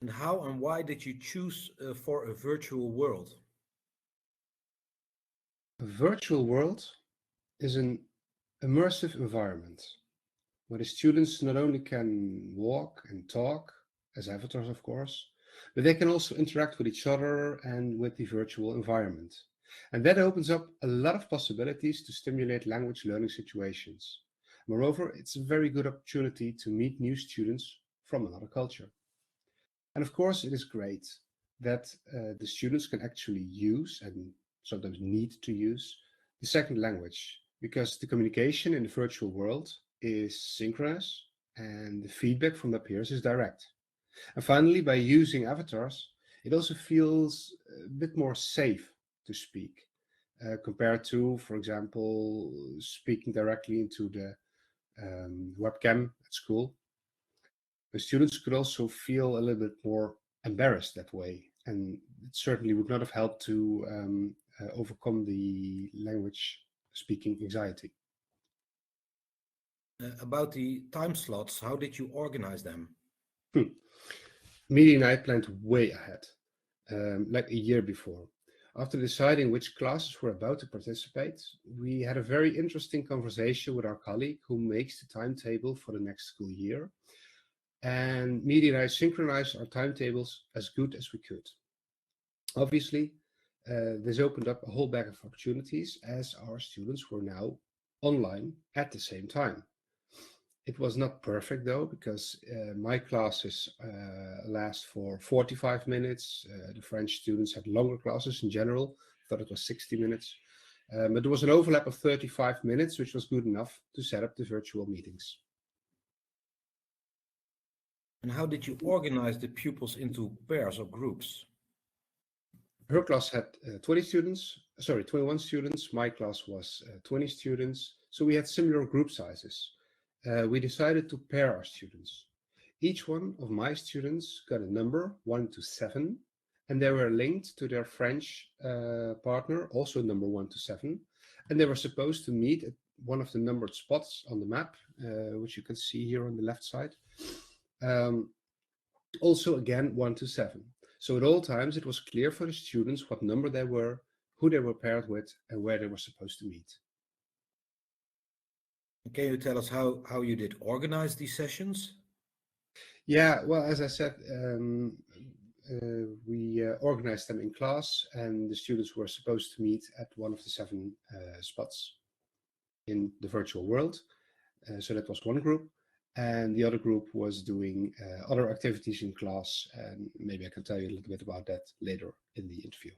And how and why did you choose for a virtual world? A virtual world is an immersive environment where the students not only can walk and talk, as avatars of course, but they can also interact with each other and with the virtual environment. And that opens up a lot of possibilities to stimulate language learning situations. Moreover, it's a very good opportunity to meet new students from another culture. And of course, it is great that the students can actually use and sometimes need to use the second language because the communication in the virtual world is synchronous and the feedback from their peers is direct. And finally, by using avatars, it also feels a bit more safe to speak compared to, for example, speaking directly into the webcam at school. The students could also feel a little bit more embarrassed that way, and it certainly would not have helped to overcome the language speaking anxiety. About the time slots, how did you organize them? Hmm. Media and I planned way ahead, like a year before. After deciding which classes were about to participate, we had a very interesting conversation with our colleague who makes the timetable for the next school year. And Media and I synchronized our timetables as good as we could. Obviously, this opened up a whole bag of opportunities as our students were now online at the same time. It was not perfect though, because my classes last for 45 minutes. The French students had longer classes in general. I thought it was 60 minutes. But there was an overlap of 35 minutes, which was good enough to set up the virtual meetings. And how did you organize the pupils into pairs or groups? Her class had 20 students, sorry, 21 students. My class was 20 students. So we had similar group sizes. We decided to pair our students. Each one of my students got a number 1 to 7, and they were linked to their French partner, also number 1 to 7. And they were supposed to meet at one of the numbered spots on the map, which you can see here on the left side. Um, Also, again, 1 to 7. So at all times, it was clear for the students what number they were, who they were paired with, and where they were supposed to meet. Can you tell us how you did organize these sessions? Yeah, well, as I said, we organized them in class, and the students were supposed to meet at one of the 7 spots in the virtual world. So that was one group. And the other group was doing other activities in class. And maybe I can tell you a little bit about that later in the interview.